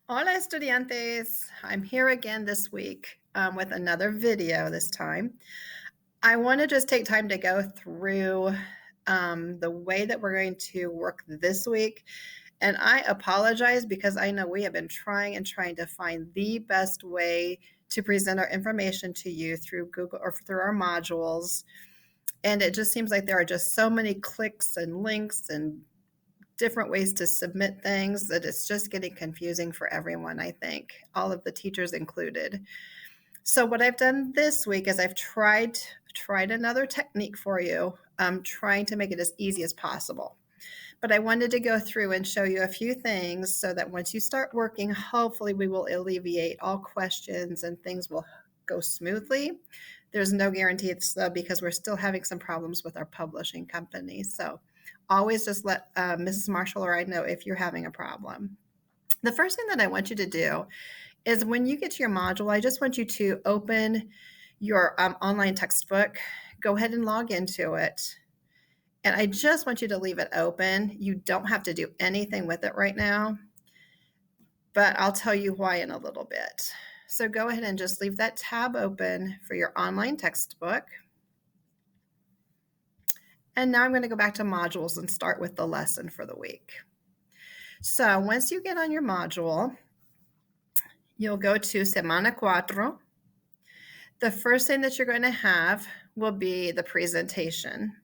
Hola, estudiantes. I'm here again this week with another video this time. I want to just take time to go through the way that we're going to work this week. And I apologize because I know we have been trying and trying to find the best way to present our information to you through Google or through our modules. And it just seems like there are just so many clicks and links and different ways to submit things that it's just getting confusing for everyone, I think, all of the teachers included. So what I've done this week is I've tried another technique for you. I'm trying to make it as easy as possible. But I wanted to go through and show you a few things so that once you start working, hopefully we will alleviate all questions and things will go smoothly. There's no guarantees though, because we're still having some problems with our publishing company. So always just let Mrs. Marshall or I know if you're having a problem. The first thing that I want you to do is when you get to your module, I just want you to open your online textbook, go ahead and log into it. And I just want you to leave it open. You don't have to do anything with it right now, but I'll tell you why in a little bit. So go ahead and just leave that tab open for your online textbook. And now I'm going to go back to modules and start with the lesson for the week. So once you get on your module, you'll go to Semana Cuatro. The first thing that you're going to have will be the presentation.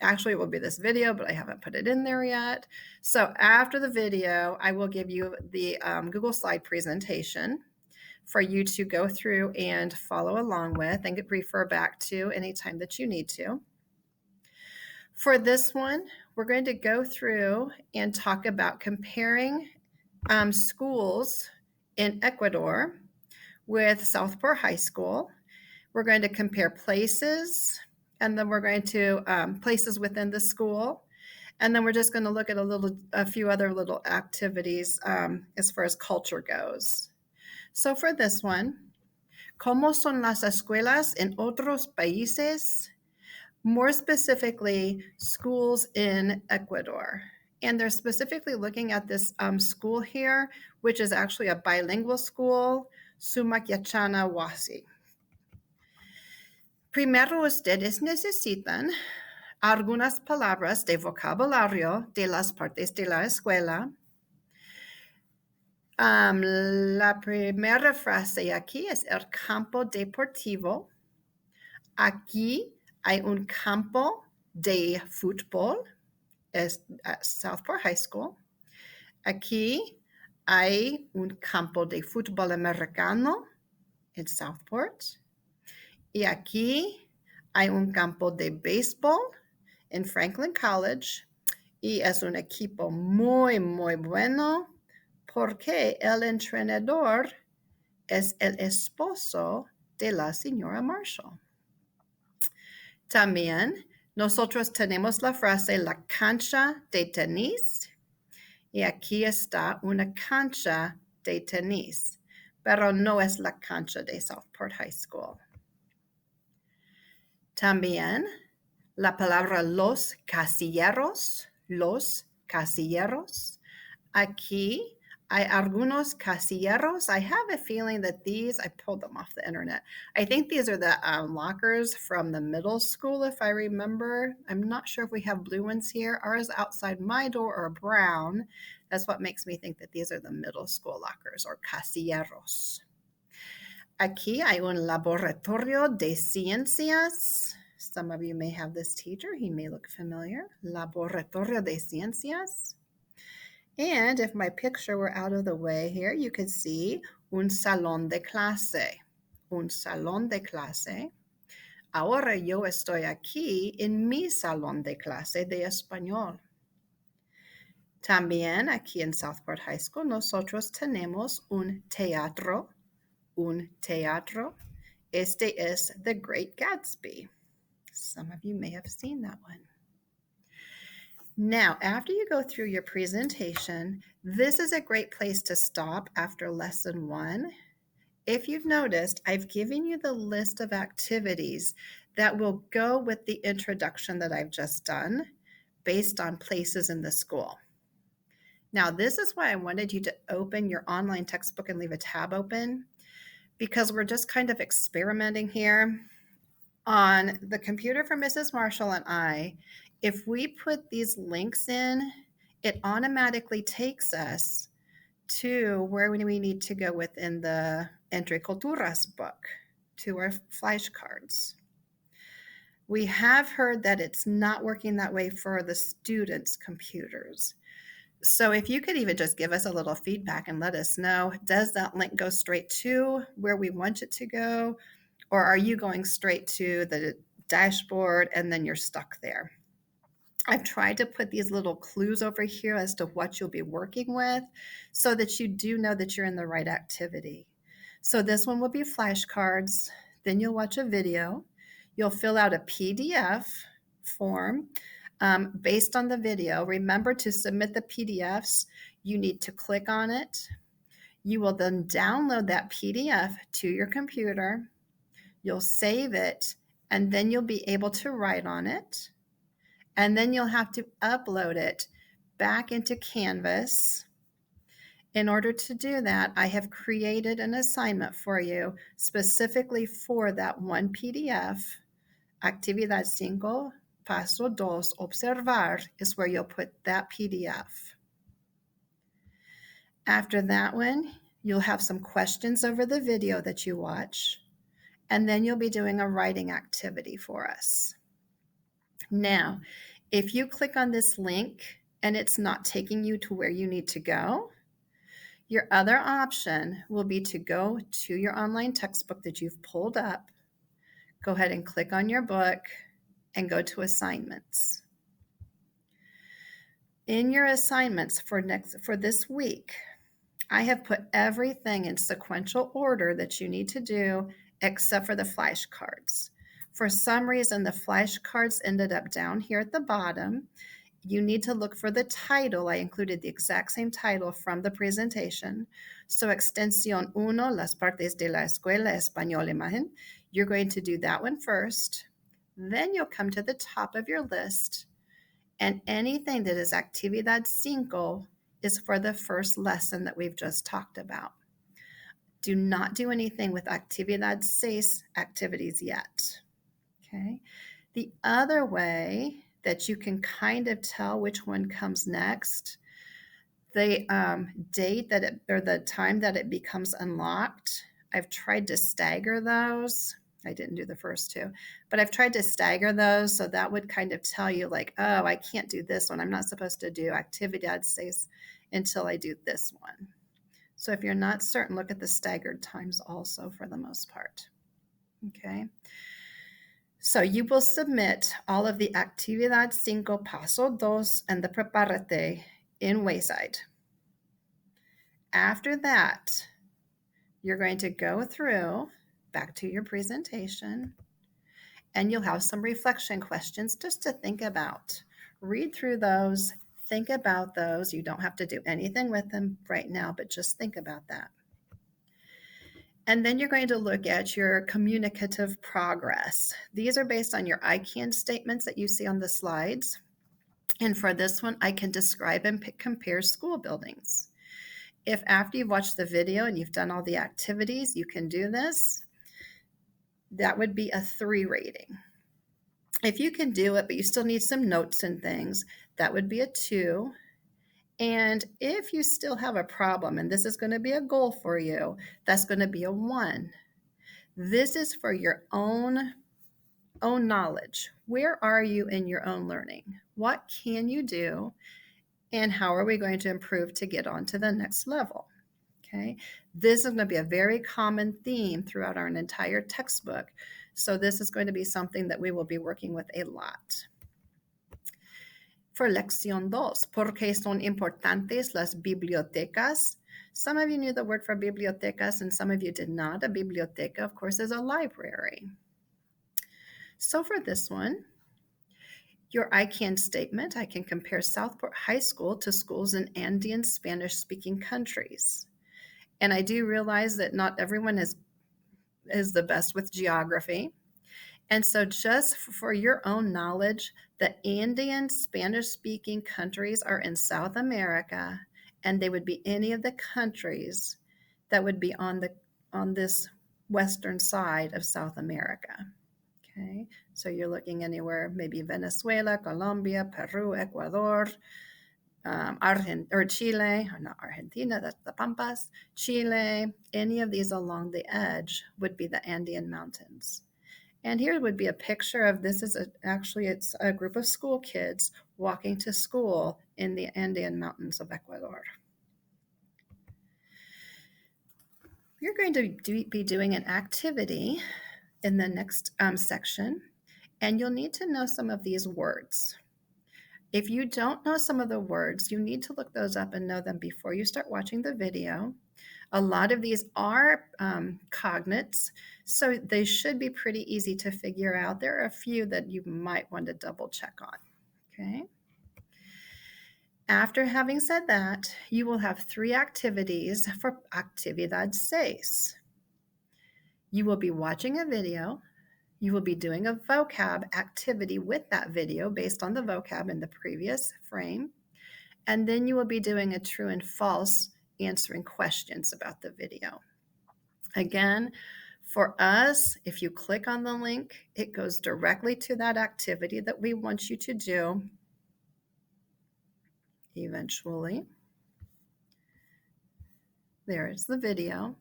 Actually, it will be this video, but I haven't put it in there yet. So after the video, I will give you the Google slide presentation for you to go through and follow along with and refer back to anytime that you need to. For this one, we're going to go through and talk about comparing schools in Ecuador with Southport High School. We're going to compare places, and then we're going to places within the school. And then we're just going to look at a few other little activities as far as culture goes. So for this one, ¿cómo son las escuelas en otros países? More specifically, schools in Ecuador. And they're specifically looking at this school here, which is actually a bilingual school, Sumac Yachana Wasi. Primero, ustedes necesitan algunas palabras de vocabulario de las partes de la escuela. La primera frase aquí es el campo deportivo. Aquí hay un campo de fútbol, es Southport High School. Aquí hay un campo de fútbol americano en Southport. Y aquí hay un campo de béisbol en Franklin College. Y es un equipo muy, muy bueno porque el entrenador es el esposo de la señora Marshall. También nosotros tenemos la frase la cancha de tenis. Y aquí está una cancha de tenis, pero no es la cancha de Southport High School. También la palabra los casilleros. Aquí hay algunos casilleros. I have a feeling that I pulled them off the internet. I think these are the lockers from the middle school, if I remember. I'm not sure if we have blue ones here. Ours outside my door are brown. That's what makes me think that these are the middle school lockers or casilleros. Aquí hay un laboratorio de ciencias. Some of you may have this teacher. He may look familiar. Laboratorio de ciencias. And if my picture were out of the way here, you could see un salón de clase. Un salón de clase. Ahora yo estoy aquí en mi salón de clase de español. También aquí en Southport High School nosotros tenemos un teatro. Un teatro. Este es The Great Gatsby. Some of you may have seen that one. Now, after you go through your presentation, this is a great place to stop after lesson 1. If you've noticed, I've given you the list of activities that will go with the introduction that I've just done based on places in the school. Now, this is why I wanted you to open your online textbook and leave a tab open, because we're just kind of experimenting here. On the computer for Mrs. Marshall and I, if we put these links in, it automatically takes us to where we need to go within the Entreculturas book, to our flashcards. We have heard that it's not working that way for the students' computers. So if you could even just give us a little feedback and let us know, does that link go straight to where we want it to go? Or are you going straight to the dashboard and then you're stuck there? I've tried to put these little clues over here as to what you'll be working with so that you do know that you're in the right activity. So this one will be flashcards. Then you'll watch a video. You'll fill out a PDF form based on the video. Remember to submit the PDFs. You need to click on it. You will then download that PDF to your computer. You'll save it, and then you'll be able to write on it. And then you'll have to upload it back into Canvas. In order to do that, I have created an assignment for you specifically for that one PDF. Actividad 5, Paso 2, Observar is where you'll put that PDF. After that one, you'll have some questions over the video that you watch, and then you'll be doing a writing activity for us. Now, if you click on this link and it's not taking you to where you need to go, your other option will be to go to your online textbook that you've pulled up. Go ahead and click on your book and go to assignments. In your assignments for this week, I have put everything in sequential order that you need to do except for the flashcards. For some reason, the flashcards ended up down here at the bottom. You need to look for the title. I included the exact same title from the presentation. So Extensión 1, Las Partes de la Escuela Español Imagen. You're going to do that one first. Then you'll come to the top of your list, and anything that is Actividad 5 is for the first lesson that we've just talked about. Do not do anything with Actividad 6 activities yet. Okay. The other way that you can kind of tell which one comes next, the date that it, or the time that it becomes unlocked, I've tried to stagger those. I didn't do the first two, but I've tried to stagger those. So that would kind of tell you like, oh, I can't do this one. I'm not supposed to do Actividad 6 until I do this one. So if you're not certain, look at the staggered times also for the most part. Okay. So you will submit all of the Actividad 5, Paso 2, and the Prepárate in Wayside. After that, you're going to go through back to your presentation, and you'll have some reflection questions just to think about. Read through those, think about those. You don't have to do anything with them right now, but just think about that. And then you're going to look at your communicative progress. These are based on your I can statements that you see on the slides. And for this one, I can describe and compare school buildings. If after you've watched the video and you've done all the activities, you can do this, that would be a 3 rating. If you can do it, but you still need some notes and things, that would be a 2. And if you still have a problem, and this is going to be a goal for you, that's going to be a 1. This is for your own knowledge. Where are you in your own learning? What can you do? And how are we going to improve to get on to the next level? Okay. This is going to be a very common theme throughout our entire textbook. So this is going to be something that we will be working with a lot. For Lección 2, ¿por qué son importantes las bibliotecas? Some of you knew the word for bibliotecas and some of you did not. A biblioteca, of course, is a library. So for this one, your I can statement, I can compare Southport High School to schools in Andean Spanish-speaking countries. And I do realize that not everyone is the best with geography. And so just for your own knowledge, the Andean Spanish-speaking countries are in South America, and they would be any of the countries that would be on this western side of South America. Okay, so you're looking anywhere, maybe Venezuela, Colombia, Peru, Ecuador, Chile, or not Argentina, that's the Pampas, Chile, any of these along the edge would be the Andean Mountains. And here would be a picture of this is actually it's a group of school kids walking to school in the Andean Mountains of Ecuador. You're going to be doing an activity in the next section, and you'll need to know some of these words. If you don't know some of the words, you need to look those up and know them before you start watching the video. A lot of these are cognates, so they should be pretty easy to figure out. There are a few that you might want to double check on, okay? After having said that, you will have 3 activities for Actividad 6. You will be watching a video. You will be doing a vocab activity with that video based on the vocab in the previous frame. And then you will be doing a true and false answering questions about the video. Again, for us, if you click on the link, it goes directly to that activity that we want you to do eventually. There is the video.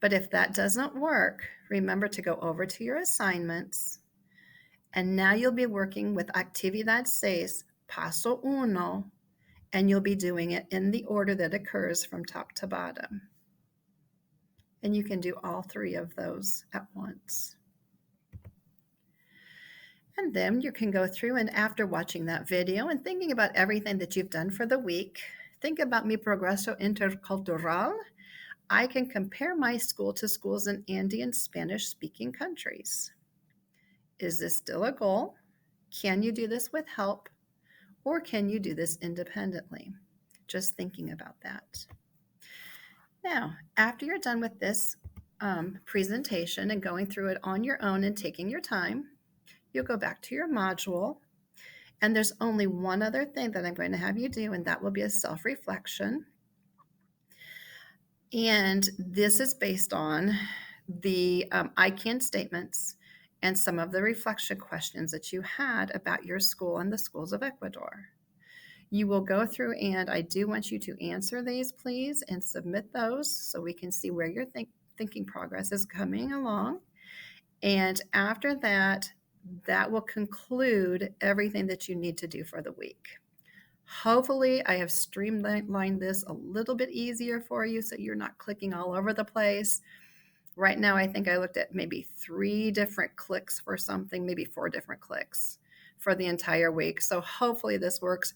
But if that doesn't work, remember to go over to your assignments. And now you'll be working with Actividad 6, Paso Uno, and you'll be doing it in the order that occurs from top to bottom. And you can do all 3 of those at once. And then you can go through, and after watching that video and thinking about everything that you've done for the week, think about mi progreso intercultural. I can compare my school to schools in Andean Spanish-speaking countries. Is this still a goal? Can you do this with help? Or can you do this independently? Just thinking about that. Now, after you're done with this presentation and going through it on your own and taking your time, you'll go back to your module. And there's only one other thing that I'm going to have you do, and that will be a self-reflection. And this is based on the I can statements and some of the reflection questions that you had about your school and the schools of Ecuador. You will go through, and I do want you to answer these, please, and submit those so we can see where your thinking progress is coming along. And after that, that will conclude everything that you need to do for the week. Hopefully, I have streamlined this a little bit easier for you so you're not clicking all over the place. Right now, I think I looked at maybe 3 different clicks for something, maybe 4 different clicks for the entire week. So hopefully this works.